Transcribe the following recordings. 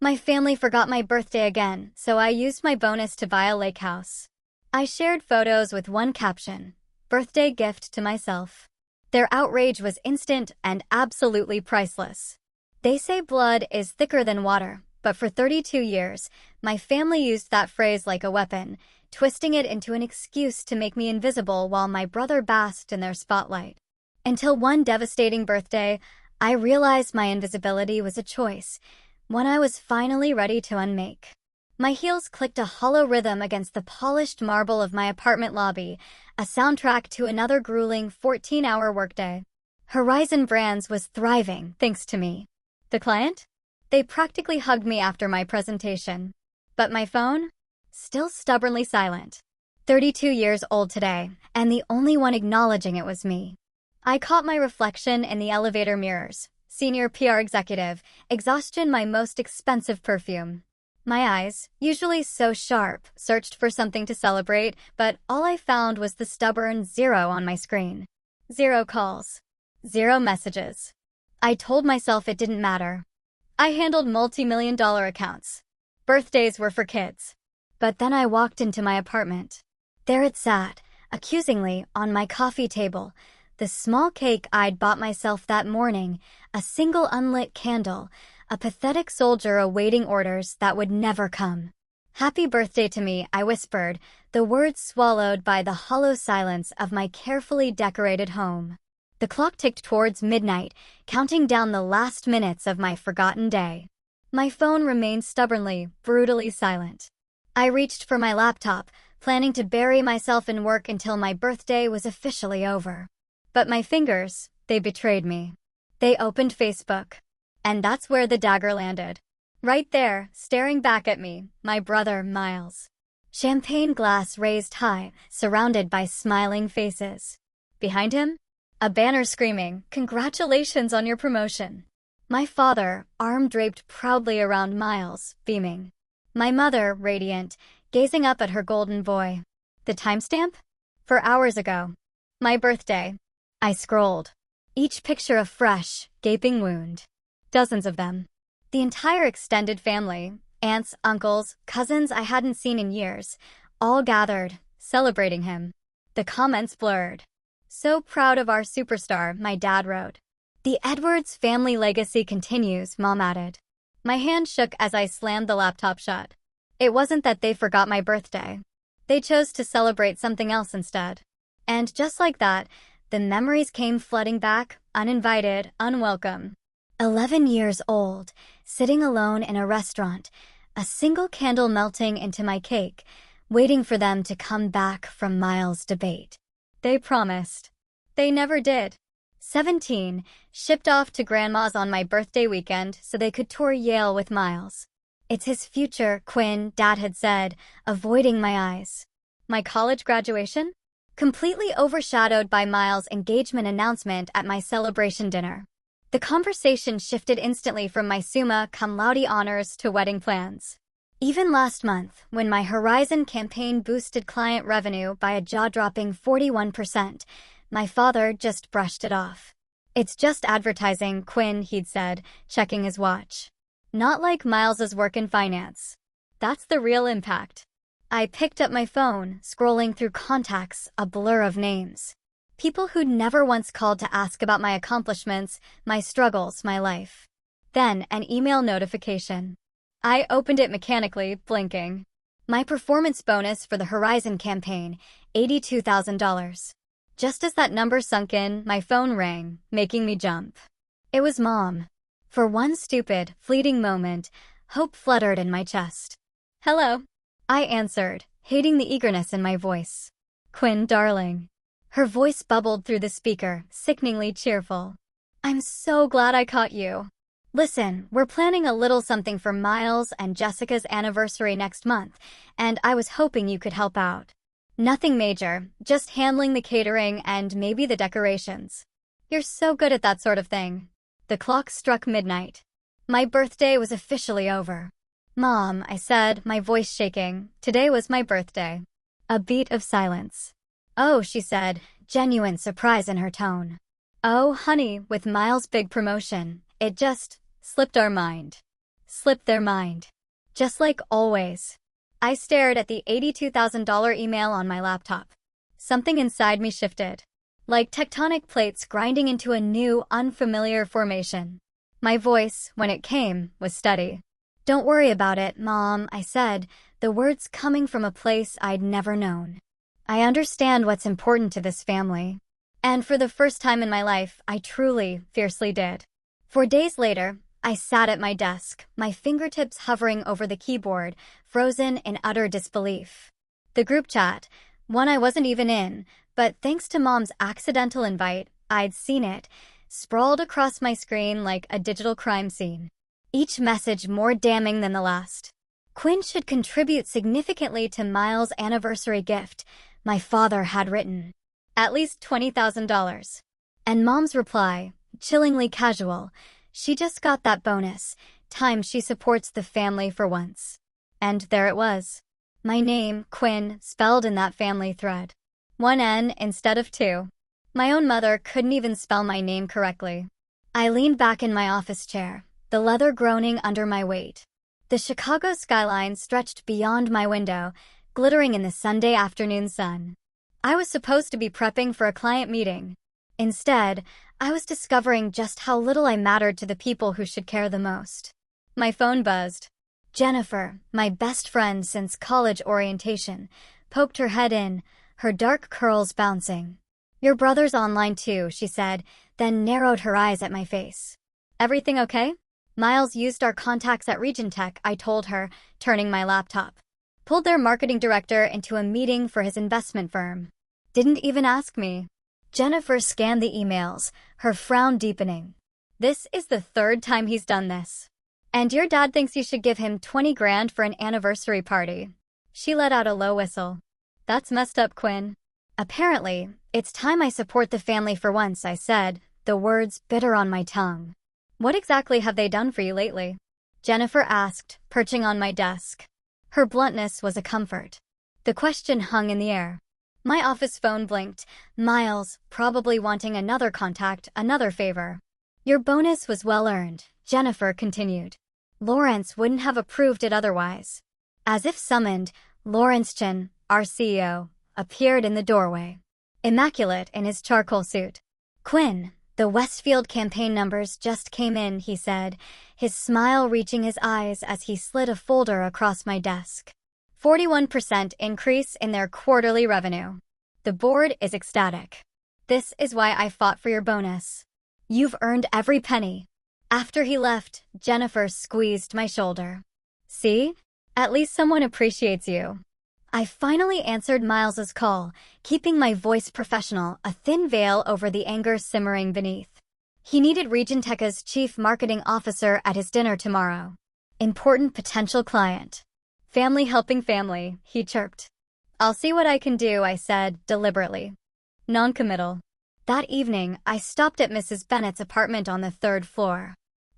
My family forgot my birthday again, so I used my bonus to buy a lake house. I shared photos with one caption: birthday gift to myself. Their outrage was instant and absolutely priceless. They say blood is thicker than water, but for 32 years, my family used that phrase like a weapon, twisting it into an excuse to make me invisible while my brother basked in their spotlight. Until one devastating birthday, I realized my invisibility was a choice, one I was finally ready to unmake. My heels clicked a hollow rhythm against the polished marble of my apartment lobby, a soundtrack to another grueling 14-hour workday. Horizon Brands was thriving thanks to me. The client? They practically hugged me after my presentation. But my phone? Still stubbornly silent. 32 years old today, and the only one acknowledging it was me. I caught my reflection in the elevator mirrors. Senior PR executive, exhaustion my most expensive perfume. My eyes, usually so sharp, searched for something to celebrate, but all I found was the stubborn 0 on my screen. 0 calls. 0 messages. I told myself it didn't matter. I handled multi-million-dollar accounts. Birthdays were for kids. But then I walked into my apartment. There it sat, accusingly, on my coffee table, the small cake I'd bought myself that morning, a single unlit candle, a pathetic soldier awaiting orders that would never come. Happy birthday to me, I whispered, the words swallowed by the hollow silence of my carefully decorated home. The clock ticked towards midnight, counting down the last minutes of my forgotten day. My phone remained stubbornly, brutally silent. I reached for my laptop, planning to bury myself in work until my birthday was officially over. But my fingers, they betrayed me. They opened Facebook. And that's where the dagger landed. Right there, staring back at me, my brother, Miles. Champagne glass raised high, surrounded by smiling faces. Behind him, a banner screaming, "Congratulations on your promotion." My father, arm draped proudly around Miles, beaming. My mother, radiant, gazing up at her golden boy. The timestamp? 4 hours ago. My birthday. I scrolled. Each picture a fresh, gaping wound. Dozens of them. The entire extended family, aunts, uncles, cousins I hadn't seen in years, all gathered, celebrating him. The comments blurred. "So proud of our superstar," my dad wrote. "The Edwards family legacy continues," Mom added. My hand shook as I slammed the laptop shut. It wasn't that they forgot my birthday. They chose to celebrate something else instead. And just like that, the memories came flooding back, uninvited, unwelcome. 11 years old, sitting alone in a restaurant, a single candle melting into my cake, waiting for them to come back from Miles' debate. They promised. They never did. 17, shipped off to Grandma's on my birthday weekend so they could tour Yale with Miles. "It's his future," Quinn, Dad had said, avoiding my eyes. My college graduation? Completely overshadowed by Miles' engagement announcement at my celebration dinner. The conversation shifted instantly from my summa cum laude honors to wedding plans. Even last month, when my Horizon campaign boosted client revenue by a jaw-dropping 41%, my father just brushed it off. "It's just advertising, Quinn," he'd said, checking his watch. "Not like Miles's work in finance. That's the real impact." I picked up my phone, scrolling through contacts, a blur of names. People who'd never once called to ask about my accomplishments, my struggles, my life. Then an email notification. I opened it mechanically, blinking. My performance bonus for the Horizon campaign, $82,000. Just as that number sunk in, my phone rang, making me jump. It was Mom. For one stupid, fleeting moment, hope fluttered in my chest. "Hello," I answered, hating the eagerness in my voice. "Quinn, darling." Her voice bubbled through the speaker, sickeningly cheerful. "I'm so glad I caught you. Listen, we're planning a little something for Miles and Jessica's anniversary next month, and I was hoping you could help out. Nothing major, just handling the catering and maybe the decorations. You're so good at that sort of thing." The clock struck midnight. My birthday was officially over. "Mom," I said, my voice shaking, "today was my birthday." A beat of silence. "Oh," she said, genuine surprise in her tone. "Oh, honey, with Miles' big promotion, it just slipped our mind." slipped their mind. Just like always. I stared at the $82,000 email on my laptop. Something inside me shifted. Like tectonic plates grinding into a new, unfamiliar formation. My voice, when it came, was steady. "Don't worry about it, Mom," I said, the words coming from a place I'd never known. "I understand what's important to this family." And for the first time in my life, I truly, fiercely did. 4 days later, I sat at my desk, my fingertips hovering over the keyboard, frozen in utter disbelief. The group chat, one I wasn't even in, but thanks to Mom's accidental invite, I'd seen it, sprawled across my screen like a digital crime scene. Each message more damning than the last. Quinn should contribute significantly to Miles' anniversary gift, my father had written. At least $20,000. And Mom's reply, chillingly casual, she just got that bonus, time she supports the family for once. And there it was. My name, Quinn, spelled in that family thread. 1 N instead of 2. My own mother couldn't even spell my name correctly. I leaned back in my office chair, the leather groaning under my weight. The Chicago skyline stretched beyond my window, glittering in the Sunday afternoon sun. I was supposed to be prepping for a client meeting. Instead, I was discovering just how little I mattered to the people who should care the most. My phone buzzed. Jennifer, my best friend since college orientation, poked her head in, her dark curls bouncing. "Your brother's online too," she said, then narrowed her eyes at my face. "Everything okay?" "Miles used our contacts at Regentech," I told her, turning my laptop. "Pulled their marketing director into a meeting for his investment firm. Didn't even ask me." Jennifer scanned the emails, her frown deepening. "This is the 3rd time he's done this. And your dad thinks you should give him 20 grand for an anniversary party." She let out a low whistle. "That's messed up, Quinn." "Apparently, it's time I support the family for once," I said, the words bitter on my tongue. "What exactly have they done for you lately?" Jennifer asked, perching on my desk. Her bluntness was a comfort. The question hung in the air. My office phone blinked. Miles, probably wanting another contact, another favor. "Your bonus was well earned," Jennifer continued. "Lawrence wouldn't have approved it otherwise." As if summoned, Lawrence Chin, our CEO, appeared in the doorway. Immaculate in his charcoal suit. "Quinn, the Westfield campaign numbers just came in," he said, his smile reaching his eyes as he slid a folder across my desk. 41% increase in their quarterly revenue. The board is ecstatic. This is why I fought for your bonus. You've earned every penny." After he left, Jennifer squeezed my shoulder. "See? At least someone appreciates you." I finally answered Miles's call, keeping my voice professional, a thin veil over the anger simmering beneath. He needed Regentech's chief marketing officer at his dinner tomorrow. Important potential client. "Family helping family," he chirped. "I'll see what I can do," I said, deliberately. Non-committal. That evening, I stopped at Mrs. Bennett's apartment on the 3rd floor.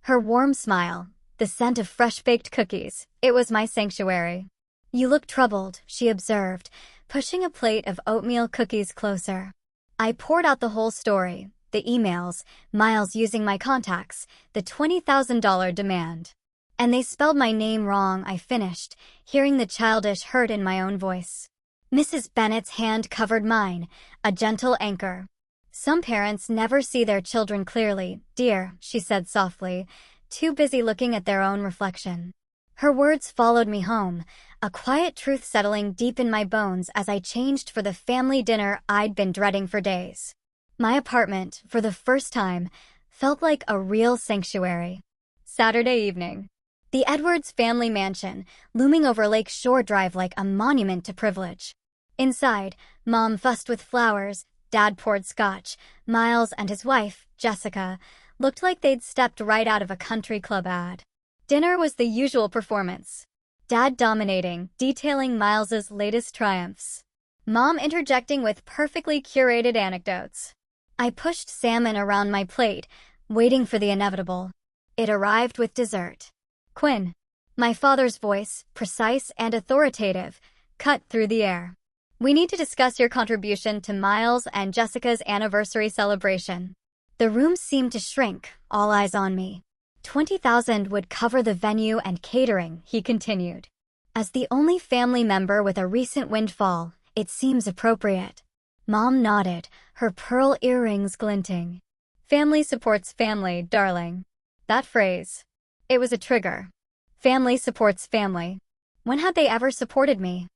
Her warm smile, the scent of fresh-baked cookies, it was my sanctuary. "You look troubled," she observed, pushing a plate of oatmeal cookies closer. I poured out the whole story, the emails, Miles using my contacts, the $20,000 demand. "And they spelled my name wrong," I finished, hearing the childish hurt in my own voice. Mrs. Bennett's hand covered mine, a gentle anchor. "Some parents never see their children clearly, dear," she said softly, too busy looking at their own reflection. Her words followed me home, a quiet truth settling deep in my bones as I changed for the family dinner I'd been dreading for days. My apartment, for the first time, felt like a real sanctuary. Saturday evening. The Edwards family mansion, looming over Lake Shore Drive like a monument to privilege. Inside, Mom fussed with flowers, Dad poured scotch. Miles and his wife, Jessica, looked like they'd stepped right out of a country club ad. Dinner was the usual performance. Dad dominating, detailing Miles's latest triumphs. Mom interjecting with perfectly curated anecdotes. I pushed salmon around my plate, waiting for the inevitable. It arrived with dessert. "Quinn." My father's voice, precise and authoritative, cut through the air. "We need to discuss your contribution to Miles and Jessica's anniversary celebration." The room seemed to shrink, all eyes on me. 20,000 would cover the venue and catering, he continued. As the only family member with a recent windfall, it seems appropriate. Mom nodded, her pearl earrings glinting. Family supports family, darling. That phrase. It was a trigger. Family supports family. When had they ever supported me?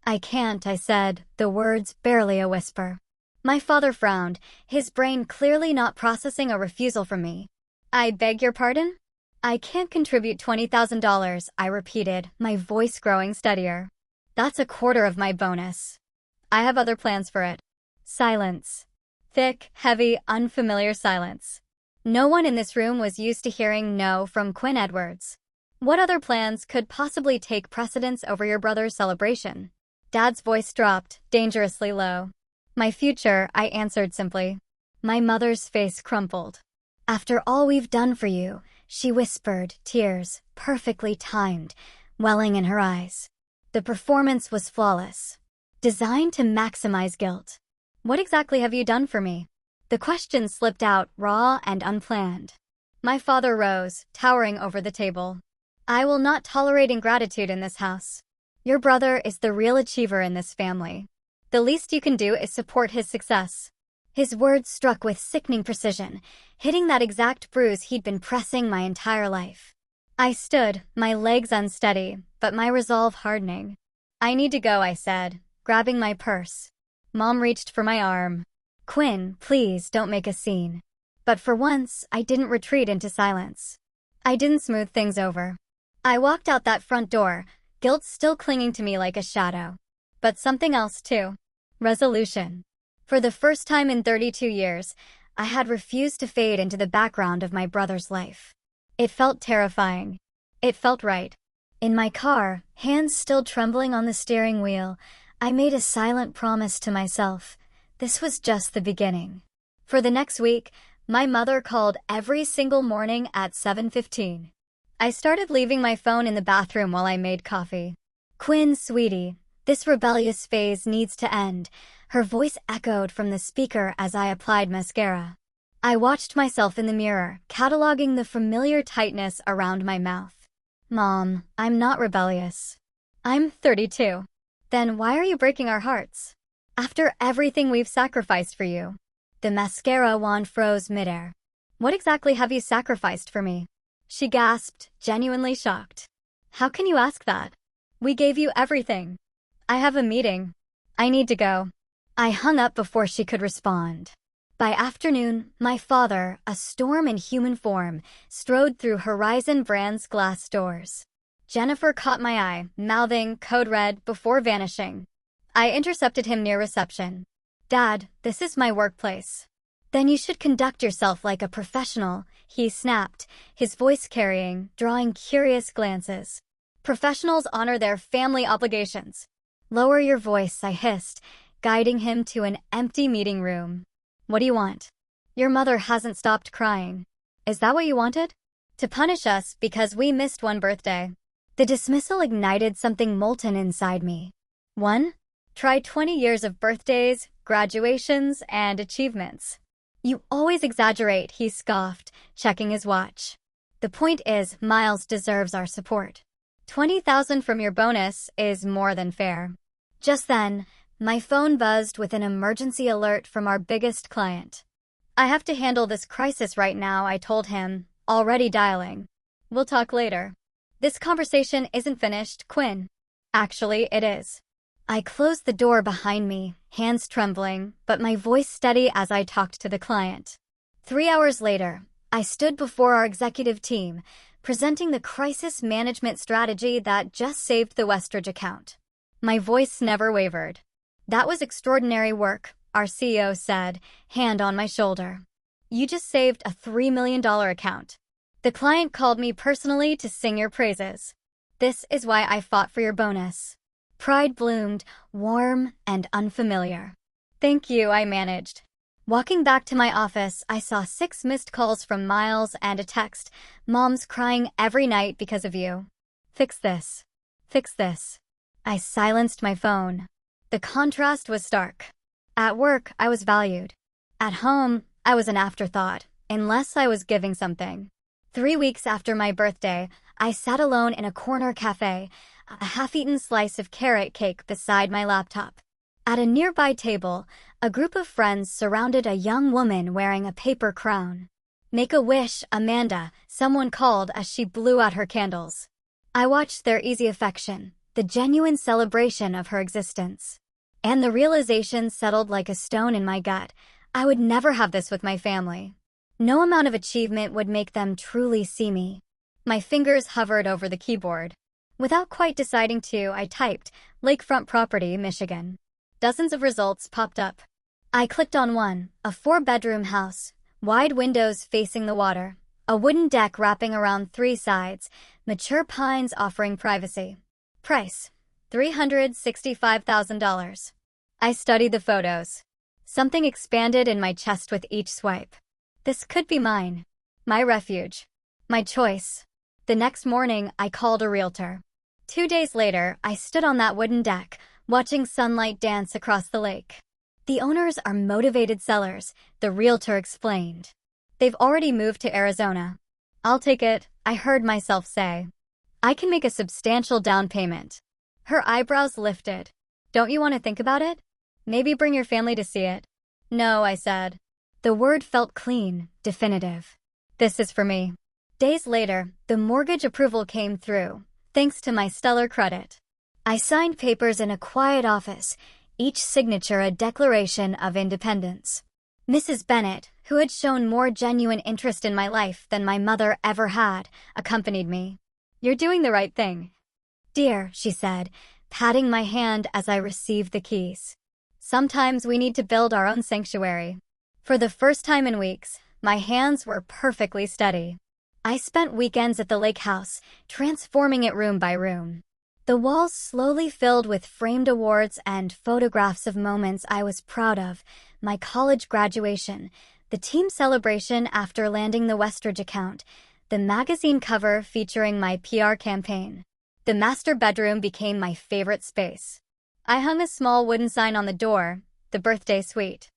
I can't, I said, the words barely a whisper. My father frowned, his brain clearly not processing a refusal from me. I beg your pardon? I can't contribute $20,000, I repeated, my voice growing steadier. That's a quarter of my bonus. I have other plans for it. Silence. Thick, heavy, unfamiliar silence. No one in this room was used to hearing no from Quinn Edwards. What other plans could possibly take precedence over your brother's celebration? Dad's voice dropped, dangerously low. My future, I answered simply. My mother's face crumpled. After all we've done for you, she whispered, tears, perfectly timed, welling in her eyes. The performance was flawless, designed to maximize guilt. What exactly have you done for me? The question slipped out, raw and unplanned. My father rose, towering over the table. I will not tolerate ingratitude in this house. Your brother is the real achiever in this family. The least you can do is support his success. His words struck with sickening precision, hitting that exact bruise he'd been pressing my entire life. I stood, my legs unsteady, but my resolve hardening. I need to go, I said, grabbing my purse. Mom reached for my arm. Quinn, please don't make a scene. But for once, I didn't retreat into silence. I didn't smooth things over. I walked out that front door, guilt still clinging to me like a shadow. But something else too. Resolution. For the first time in 32 years, I had refused to fade into the background of my brother's life. It felt terrifying. It felt right. In my car, hands still trembling on the steering wheel, I made a silent promise to myself. This was just the beginning. For the next week, my mother called every single morning at 7:15. I started leaving my phone in the bathroom while I made coffee. Quinn, sweetie, this rebellious phase needs to end. Her voice echoed from the speaker as I applied mascara. I watched myself in the mirror, cataloging the familiar tightness around my mouth. Mom, I'm not rebellious. I'm 32. Then why are you breaking our hearts? After everything we've sacrificed for you. The mascara wand froze midair. What exactly have you sacrificed for me? She gasped, genuinely shocked. How can you ask that? We gave you everything. I have a meeting. I need to go. I hung up before she could respond. By afternoon, my father, a storm in human form, strode through Horizon Brand's glass doors. Jennifer caught my eye, mouthing code red before vanishing. I intercepted him near reception. Dad, this is my workplace. Then you should conduct yourself like a professional, he snapped, his voice carrying, drawing curious glances. Professionals honor their family obligations. Lower your voice, I hissed, guiding him to an empty meeting room. What do you want? Your mother hasn't stopped crying. Is that what you wanted? To punish us because we missed one birthday. The dismissal ignited something molten inside me. One? Try 20 years of birthdays, graduations, and achievements. You always exaggerate, he scoffed, checking his watch. The point is, Miles deserves our support. 20,000 from your bonus is more than fair. Just then, my phone buzzed with an emergency alert from our biggest client. I have to handle this crisis right now, I told him, already dialing. We'll talk later. This conversation isn't finished, Quinn. Actually, it is. I closed the door behind me, hands trembling, but my voice steady as I talked to the client. 3 hours later, I stood before our executive team, presenting the crisis management strategy that just saved the Westridge account. My voice never wavered. That was extraordinary work, our CEO said, hand on my shoulder. You just saved a $3 million account. The client called me personally to sing your praises. This is why I fought for your bonus. Pride bloomed, warm and unfamiliar. Thank you, I managed. Walking back to my office, I saw 6 missed calls from Miles and a text. Mom's crying every night because of you. Fix this. Fix this. I silenced my phone. The contrast was stark. At work, I was valued. At home, I was an afterthought, unless I was giving something. 3 weeks after my birthday, I sat alone in a corner cafe, a half-eaten slice of carrot cake beside my laptop. At a nearby table, a group of friends surrounded a young woman wearing a paper crown. "Make a wish, Amanda," someone called as she blew out her candles. I watched their easy affection, the genuine celebration of her existence. And the realization settled like a stone in my gut. I would never have this with my family. No amount of achievement would make them truly see me. My fingers hovered over the keyboard. Without quite deciding to, I typed, "Lakefront Property, Michigan." Dozens of results popped up. I clicked on one, a 4-bedroom house, wide windows facing the water, a wooden deck wrapping around 3 sides, mature pines offering privacy. Price, $365,000. I studied the photos. Something expanded in my chest with each swipe. This could be mine. My refuge. My choice. The next morning, I called a realtor. 2 days later, I stood on that wooden deck, watching sunlight dance across the lake. "The owners are motivated sellers," the realtor explained. "They've already moved to Arizona." "I'll take it," I heard myself say. "I can make a substantial down payment." Her eyebrows lifted. "Don't you want to think about it? Maybe bring your family to see it." "No," I said. The word felt clean, definitive. This is for me. Days later, the mortgage approval came through, thanks to my stellar credit. I signed papers in a quiet office, each signature a declaration of independence. Mrs. Bennett, who had shown more genuine interest in my life than my mother ever had, accompanied me. "You're doing the right thing, dear," she said, patting my hand as I received the keys. "Sometimes we need to build our own sanctuary." For the first time in weeks, my hands were perfectly steady. I spent weekends at the lake house, transforming it room by room. The walls slowly filled with framed awards and photographs of moments I was proud of: my college graduation, the team celebration after landing the Westridge account, the magazine cover featuring my PR campaign. The master bedroom became my favorite space. I hung a small wooden sign on the door, "The Birthday Suite."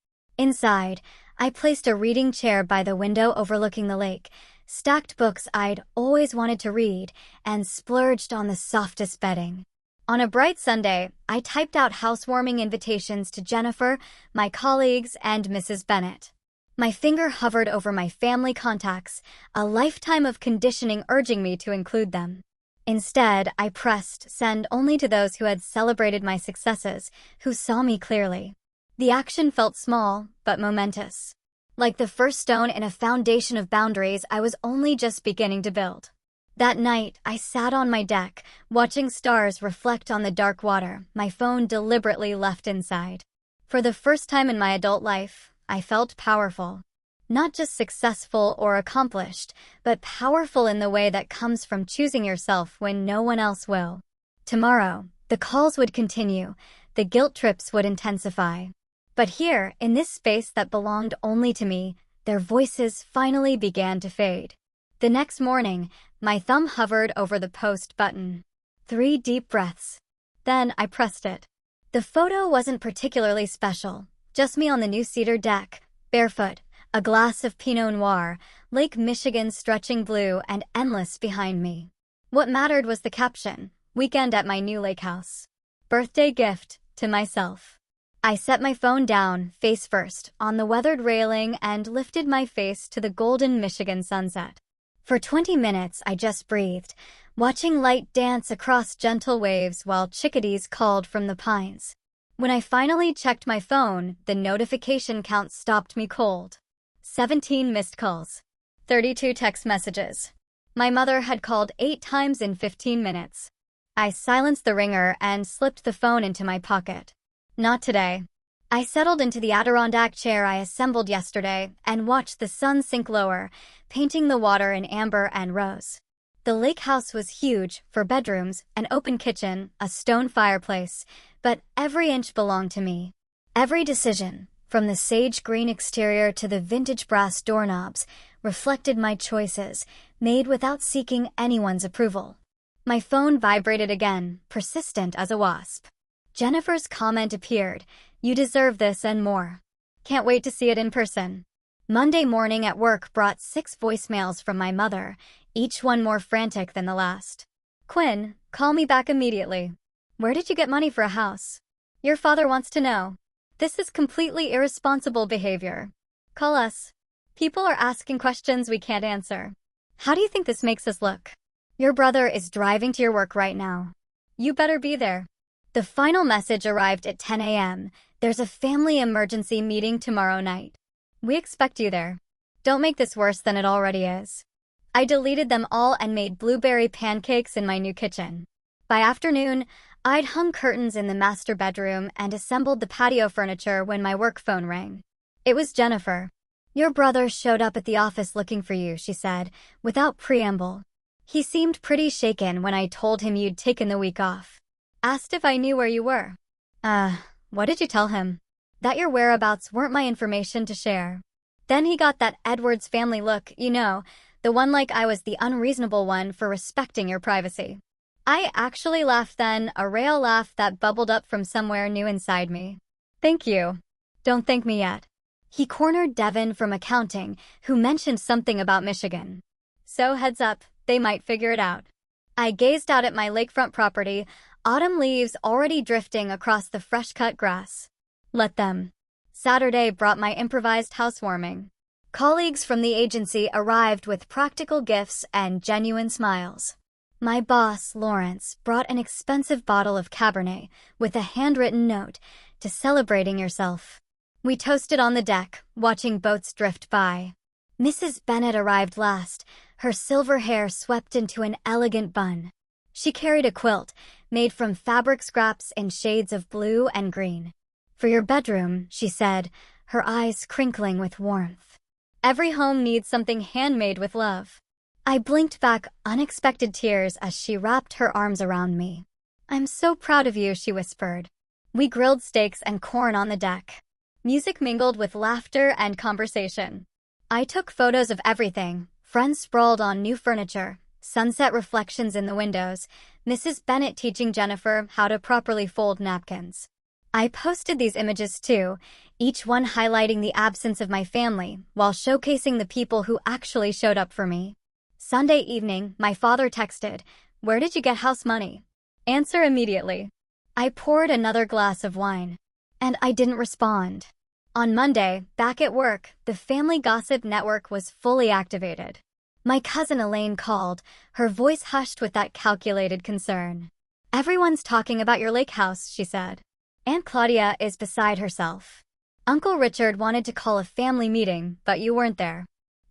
Inside, I placed a reading chair by the window overlooking the lake, stacked books I'd always wanted to read, and splurged on the softest bedding. On a bright Sunday, I typed out housewarming invitations to Jennifer, my colleagues, and Mrs. Bennett. My finger hovered over my family contacts, a lifetime of conditioning urging me to include them. Instead, I pressed send only to those who had celebrated my successes, who saw me clearly. The action felt small, but momentous. Like the first stone in a foundation of boundaries I was only just beginning to build. That night, I sat on my deck, watching stars reflect on the dark water, my phone deliberately left inside. For the first time in my adult life, I felt powerful. Not just successful or accomplished, but powerful in the way that comes from choosing yourself when no one else will. Tomorrow, the calls would continue, the guilt trips would intensify. But here, in this space that belonged only to me, their voices finally began to fade. The next morning, my thumb hovered over the post button. 3 deep breaths. Then I pressed it. The photo wasn't particularly special, just me on the new cedar deck, barefoot, a glass of Pinot Noir, Lake Michigan stretching blue and endless behind me. What mattered was the caption, "Weekend at my new lake house. Birthday gift to myself." I set my phone down, face first, on the weathered railing and lifted my face to the golden Michigan sunset. For 20 minutes, I just breathed, watching light dance across gentle waves while chickadees called from the pines. When I finally checked my phone, the notification count stopped me cold. 17 missed calls. 32 text messages. My mother had called 8 times in 15 minutes. I silenced the ringer and slipped the phone into my pocket. Not today. I settled into the Adirondack chair I assembled yesterday and watched the sun sink lower, painting the water in amber and rose. The lake house was huge, 4 bedrooms, an open kitchen, a stone fireplace, but every inch belonged to me. Every decision, from the sage green exterior to the vintage brass doorknobs, reflected my choices, made without seeking anyone's approval. My phone vibrated again, persistent as a wasp. Jennifer's comment appeared, "You deserve this and more. Can't wait to see it in person." Monday morning at work brought 6 voicemails from my mother, each one more frantic than the last. Quinn, call me back immediately. Where did you get money for a house? Your father wants to know. This is completely irresponsible behavior. Call us. People are asking questions we can't answer. How do you think this makes us look? Your brother is driving to your work right now. You better be there. The final message arrived at 10 a.m. There's a family emergency meeting tomorrow night. We expect you there. Don't make this worse than it already is. I deleted them all and made blueberry pancakes in my new kitchen. By afternoon, I'd hung curtains in the master bedroom and assembled the patio furniture when my work phone rang. It was Jennifer. Your brother showed up at the office looking for you, she said, without preamble. He seemed pretty shaken when I told him you'd taken the week off. Asked if I knew where you were. What did you tell him? That your whereabouts weren't my information to share. Then he got that Edwards family look, you know, the one like I was the unreasonable one for respecting your privacy. I actually laughed then, a real laugh that bubbled up from somewhere new inside me. Thank you. Don't thank me yet. He cornered Devin from accounting, who mentioned something about Michigan. So heads up, they might figure it out. I gazed out at my lakefront property, autumn leaves already drifting across the fresh-cut grass. Let them. Saturday brought my improvised housewarming. Colleagues from the agency arrived with practical gifts and genuine smiles. My boss, Lawrence, brought an expensive bottle of Cabernet with a handwritten note to celebrating yourself. We toasted on the deck, watching boats drift by. Mrs. Bennett arrived last, her silver hair swept into an elegant bun. She carried a quilt, made from fabric scraps in shades of blue and green. For your bedroom, she said, her eyes crinkling with warmth. Every home needs something handmade with love. I blinked back unexpected tears as she wrapped her arms around me. I'm so proud of you, she whispered. We grilled steaks and corn on the deck. Music mingled with laughter and conversation. I took photos of everything, friends sprawled on new furniture, sunset reflections in the windows, Mrs. Bennett teaching Jennifer how to properly fold napkins. I posted these images too, each one highlighting the absence of my family while showcasing the people who actually showed up for me. Sunday evening, my father texted, "Where did you get house money?" Answer immediately. I poured another glass of wine. And I didn't respond. On Monday, back at work, the family gossip network was fully activated. My cousin Elaine called, her voice hushed with that calculated concern. Everyone's talking about your lake house, she said. Aunt Claudia is beside herself. Uncle Richard wanted to call a family meeting, but you weren't there.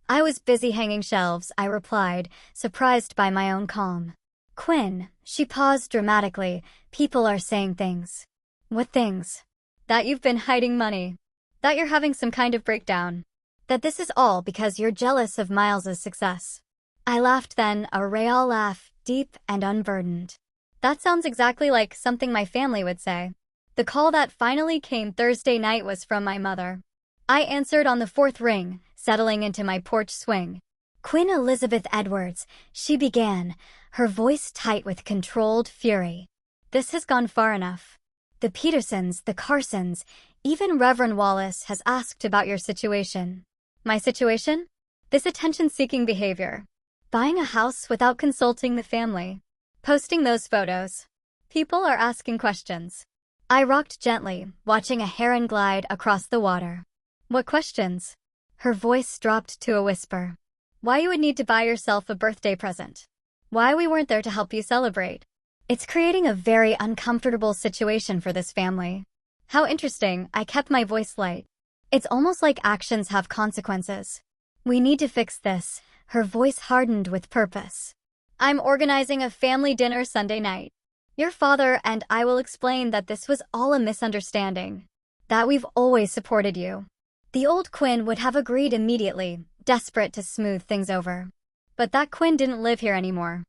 I was busy hanging shelves, I replied, surprised by my own calm. Quinn, she paused dramatically, people are saying things. What things? That you've been hiding money. That you're having some kind of breakdown. That this is all because you're jealous of Miles's success. I laughed then, a real laugh, deep and unburdened. That sounds exactly like something my family would say. The call that finally came Thursday night was from my mother. I answered on the 4th ring, settling into my porch swing. Quinn Elizabeth Edwards, she began, her voice tight with controlled fury. This has gone far enough. The Petersons, the Carsons, even Reverend Wallace has asked about your situation. My situation? This attention-seeking behavior. Buying a house without consulting the family. Posting those photos. People are asking questions. I rocked gently, watching a heron glide across the water. What questions? Her voice dropped to a whisper. Why you would need to buy yourself a birthday present. Why we weren't there to help you celebrate. It's creating a very uncomfortable situation for this family. How interesting, I kept my voice light. It's almost like actions have consequences. We need to fix this. Her voice hardened with purpose. I'm organizing a family dinner Sunday night. Your father and I will explain that this was all a misunderstanding. That we've always supported you. The old Quinn would have agreed immediately, desperate to smooth things over. But that Quinn didn't live here anymore.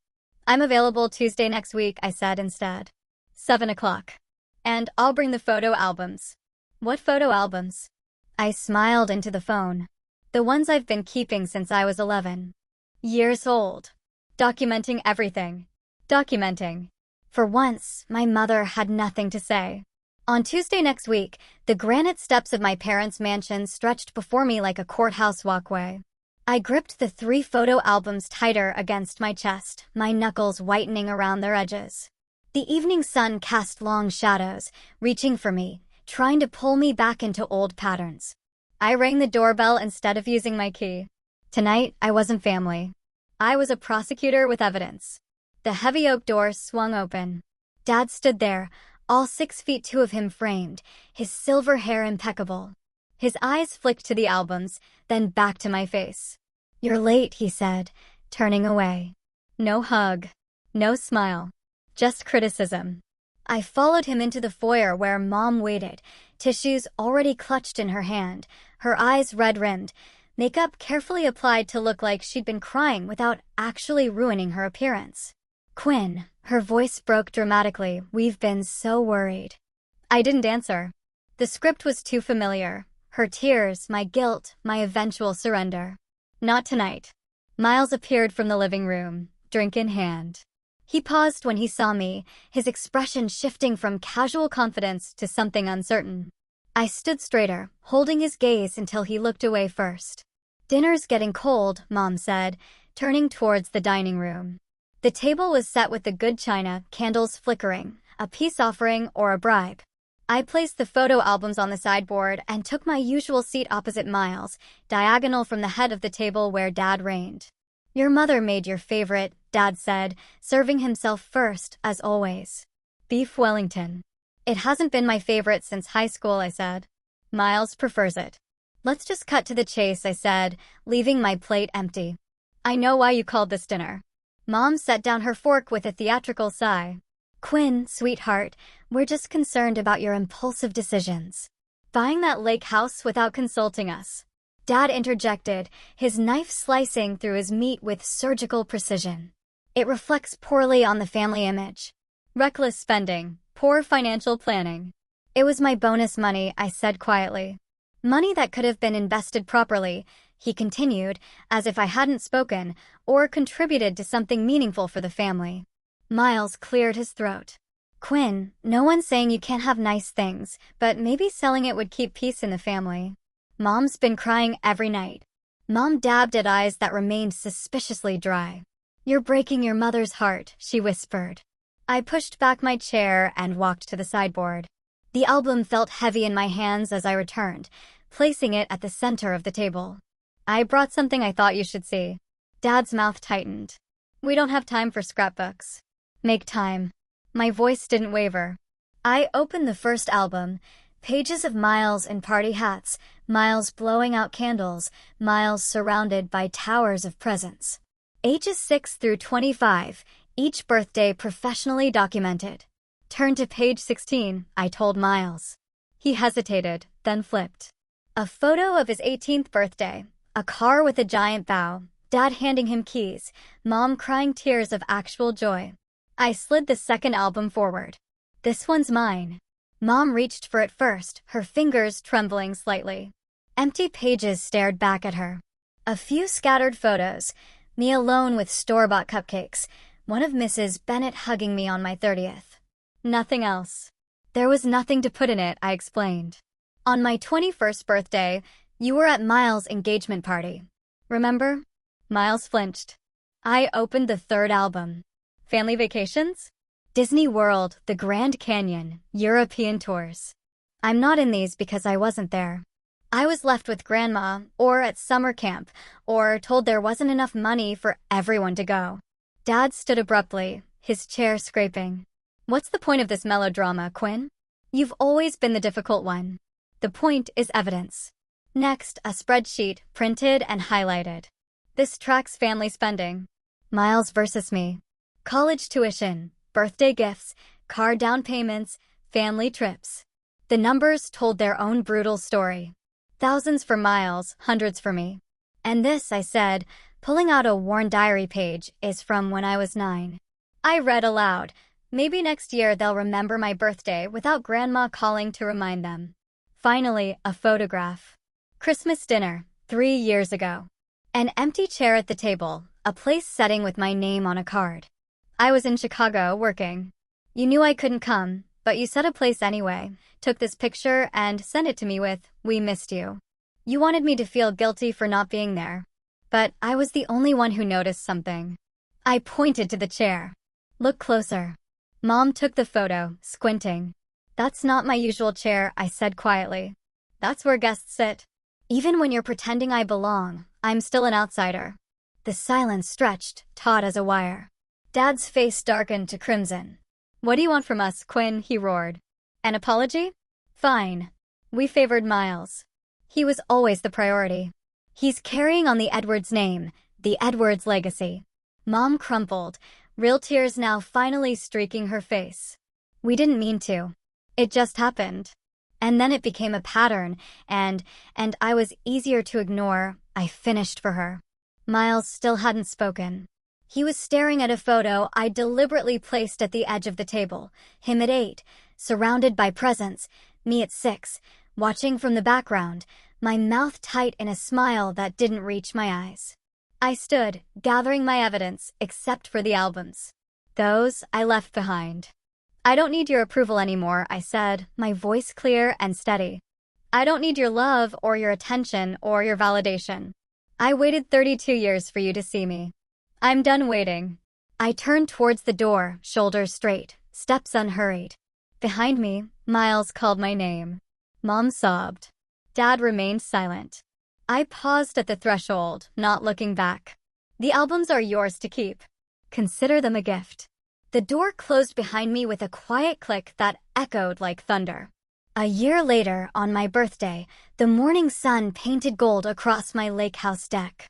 I'm available Tuesday next week, I said instead. 7 o'clock. And I'll bring the photo albums. What photo albums? I smiled into the phone. The ones I've been keeping since I was 11. Years old. Documenting everything. Documenting. For once, my mother had nothing to say. On Tuesday next week, the granite steps of my parents' mansion stretched before me like a courthouse walkway. I gripped the 3 photo albums tighter against my chest, my knuckles whitening around their edges. The evening sun cast long shadows, reaching for me, trying to pull me back into old patterns. I rang the doorbell instead of using my key. Tonight, I wasn't family. I was a prosecutor with evidence. The heavy oak door swung open. Dad stood there, all 6'2" of him framed, his silver hair impeccable. His eyes flicked to the albums, then back to my face. "You're late," he said, turning away. No hug. No smile. Just criticism. I followed him into the foyer where Mom waited, tissues already clutched in her hand, her eyes red-rimmed, makeup carefully applied to look like she'd been crying without actually ruining her appearance. "Quinn," her voice broke dramatically, "we've been so worried." I didn't answer. The script was too familiar. Her tears, my guilt, my eventual surrender. Not tonight. Miles appeared from the living room, drink in hand. He paused when he saw me, his expression shifting from casual confidence to something uncertain. I stood straighter, holding his gaze until he looked away first. "Dinner's getting cold," Mom said, turning towards the dining room. The table was set with the good china, candles flickering, a peace offering or a bribe. I placed the photo albums on the sideboard and took my usual seat opposite Miles, diagonal from the head of the table where Dad reigned. "Your mother made your favorite," Dad said, serving himself first, as always. "Beef Wellington." "It hasn't been my favorite since high school," I said. "Miles prefers it." "Let's just cut to the chase," I said, leaving my plate empty. "I know why you called this dinner." Mom set down her fork with a theatrical sigh. "Quinn, sweetheart, we're just concerned about your impulsive decisions. Buying that lake house without consulting us." Dad interjected, his knife slicing through his meat with surgical precision. "It reflects poorly on the family image." "Reckless spending, poor financial planning." "It was my bonus money," I said quietly. "Money that could have been invested properly," he continued, as if I hadn't spoken, "or contributed to something meaningful for the family." Miles cleared his throat. "Quinn, no one's saying you can't have nice things, but maybe selling it would keep peace in the family. Mom's been crying every night." Mom dabbed at eyes that remained suspiciously dry. "You're breaking your mother's heart," she whispered. I pushed back my chair and walked to the sideboard. The album felt heavy in my hands as I returned, placing it at the center of the table. "I brought something I thought you should see." Dad's mouth tightened. "We don't have time for scrapbooks." "Make time." My voice didn't waver. I opened the first album, pages of Miles in party hats, Miles blowing out candles, Miles surrounded by towers of presents. Ages 6 through 25, each birthday professionally documented. "Turn to page 16, I told Miles. He hesitated, then flipped. A photo of his 18th birthday, a car with a giant bow, Dad handing him keys, Mom crying tears of actual joy. I slid the second album forward. "This one's mine." Mom reached for it first, her fingers trembling slightly. Empty pages stared back at her. A few scattered photos, me alone with store-bought cupcakes, one of Mrs. Bennett hugging me on my 30th. Nothing else. "There was nothing to put in it," I explained. "On my 21st birthday, you were at Miles' engagement party. Remember?" Miles flinched. I opened the third album. "Family vacations?" "Disney World, the Grand Canyon, European tours." "I'm not in these because I wasn't there. I was left with Grandma, or at summer camp, or told there wasn't enough money for everyone to go." Dad stood abruptly, his chair scraping. "What's the point of this melodrama, Quinn? You've always been the difficult one. The point is evidence." Next, a spreadsheet, printed and highlighted. "This tracks family spending. Miles versus me. College tuition, birthday gifts, car down payments, family trips." The numbers told their own brutal story. Thousands for Miles, hundreds for me. "And this," I said, pulling out a worn diary page, "is from when I was 9. I read aloud. "Maybe next year they'll remember my birthday without Grandma calling to remind them." Finally, a photograph. Christmas dinner, 3 years ago. An empty chair at the table, a place setting with my name on a card. I was in Chicago, working. "You knew I couldn't come," But you set a place anyway, took this picture and sent it to me with, "We missed you." You wanted me to feel guilty for not being there. But I was the only one who noticed something. I pointed to the chair. "Look closer." Mom took the photo, squinting. "That's not my usual chair," I said quietly. "That's where guests sit. Even when you're pretending I belong, I'm still an outsider." The silence stretched, taut as a wire. Dad's face darkened to crimson. "What do you want from us, Quinn?" he roared. "An apology? Fine." We favored Miles. He was always the priority. He's carrying on the Edwards name, the Edwards legacy. Mom crumpled, real tears now finally streaking her face. "We didn't mean to. It just happened." And then it became a pattern, and I was easier to ignore. I finished for her. Miles still hadn't spoken. He was staring at a photo I deliberately placed at the edge of the table. Him at 8, surrounded by presents, me at 6, watching from the background, my mouth tight in a smile that didn't reach my eyes. I stood, gathering my evidence, except for the albums. Those I left behind. "I don't need your approval anymore," I said, my voice clear and steady. "I don't need your love or your attention or your validation. I waited 32 years for you to see me. I'm done waiting." I turned towards the door, shoulders straight, steps unhurried. Behind me, Miles called my name. Mom sobbed. Dad remained silent. I paused at the threshold, not looking back. "The albums are yours to keep. Consider them a gift." The door closed behind me with a quiet click that echoed like thunder. A year later, on my birthday, the morning sun painted gold across my lake house deck.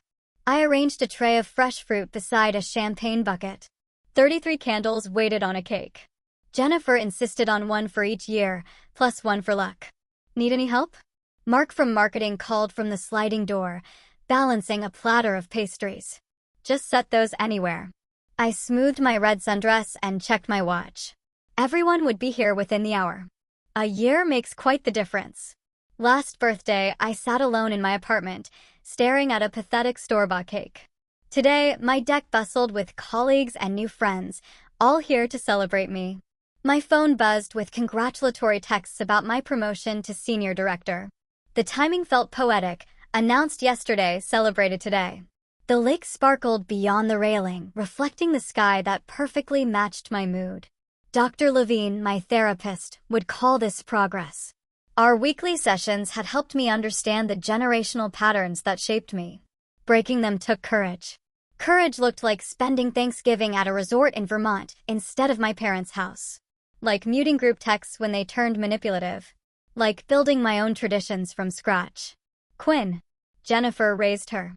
I arranged a tray of fresh fruit beside a champagne bucket. 33 candles waited on a cake. Jennifer insisted on one for each year, plus one for luck. "Need any help?" Mark from marketing called from the sliding door, balancing a platter of pastries. "Just set those anywhere." I smoothed my red sundress and checked my watch. Everyone would be here within the hour. A year makes quite the difference. Last birthday, I sat alone in my apartment, staring at a pathetic store-bought cake. Today, my deck bustled with colleagues and new friends, all here to celebrate me. My phone buzzed with congratulatory texts about my promotion to senior director. The timing felt poetic, announced yesterday, celebrated today. The lake sparkled beyond the railing, reflecting the sky that perfectly matched my mood. Dr. Levine, my therapist, would call this progress. Our weekly sessions had helped me understand the generational patterns that shaped me. Breaking them took courage. Courage looked like spending Thanksgiving at a resort in Vermont instead of my parents' house. Like muting group texts when they turned manipulative. Like building my own traditions from scratch. "Quinn." Jennifer raised her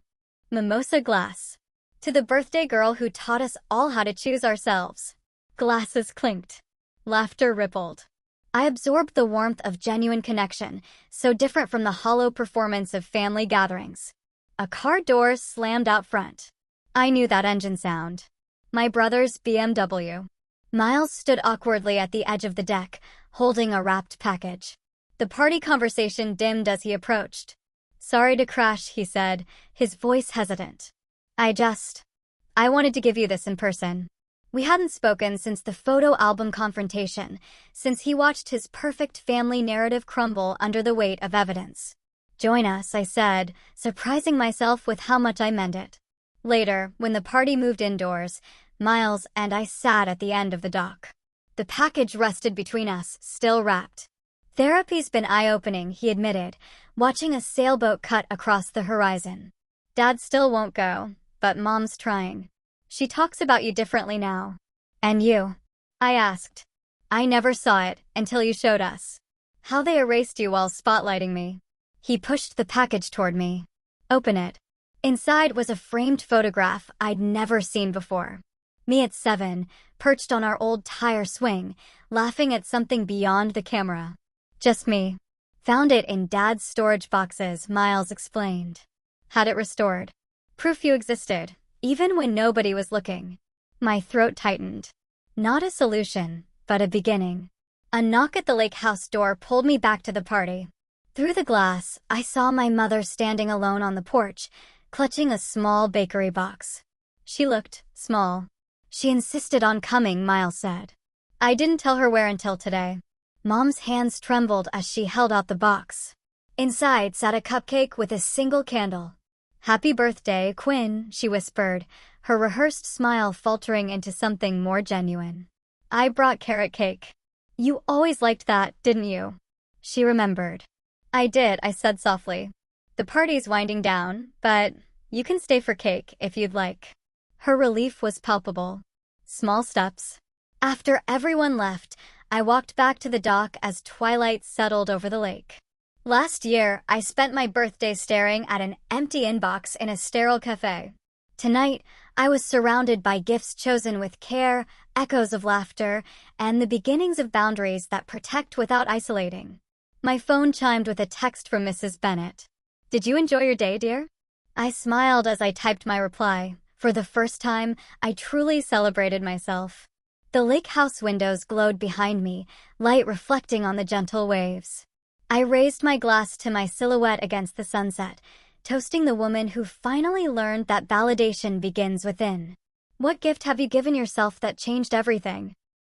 mimosa glass. To the birthday girl who taught us all how to choose ourselves. Glasses clinked. Laughter rippled. I absorbed the warmth of genuine connection, so different from the hollow performance of family gatherings. A car door slammed out front. I knew that engine sound. My brother's BMW. Miles stood awkwardly at the edge of the deck, holding a wrapped package. The party conversation dimmed as he approached. "Sorry to crash," he said, his voice hesitant. I wanted to give you this in person." We hadn't spoken since the photo album confrontation, since he watched his perfect family narrative crumble under the weight of evidence. "Join us," I said, surprising myself with how much I meant it. Later, when the party moved indoors, Miles and I sat at the end of the dock. The package rested between us, still wrapped. "Therapy's been eye-opening," he admitted, watching a sailboat cut across the horizon. "Dad still won't go, but Mom's trying. She talks about you differently now." "And you?" I asked. "I never saw it until you showed us. How they erased you while spotlighting me." He pushed the package toward me. "Open it." Inside was a framed photograph I'd never seen before. Me at 7, perched on our old tire swing, laughing at something beyond the camera. "Just me. Found it in Dad's storage boxes," Miles explained. "Had it restored. Proof you existed, even when nobody was looking." My throat tightened. Not a solution, but a beginning. A knock at the lake house door pulled me back to the party. Through the glass, I saw my mother standing alone on the porch, clutching a small bakery box. She looked small. "She insisted on coming," Miles said. "I didn't tell her where until today." Mom's hands trembled as she held out the box. Inside sat a cupcake with a single candle. "Happy birthday, Quinn," she whispered, her rehearsed smile faltering into something more genuine. "I brought carrot cake. You always liked that, didn't you?" She remembered. "I did," I said softly. "The party's winding down, but you can stay for cake if you'd like." Her relief was palpable. Small steps. After everyone left, I walked back to the dock as twilight settled over the lake. Last year, I spent my birthday staring at an empty inbox in a sterile cafe. Tonight, I was surrounded by gifts chosen with care, echoes of laughter, and the beginnings of boundaries that protect without isolating. My phone chimed with a text from Mrs. Bennett. "Did you enjoy your day, dear?" I smiled as I typed my reply. For the first time, I truly celebrated myself. The lake house windows glowed behind me, light reflecting on the gentle waves. I raised my glass to my silhouette against the sunset, toasting the woman who finally learned that validation begins within. What gift have you given yourself that changed everything?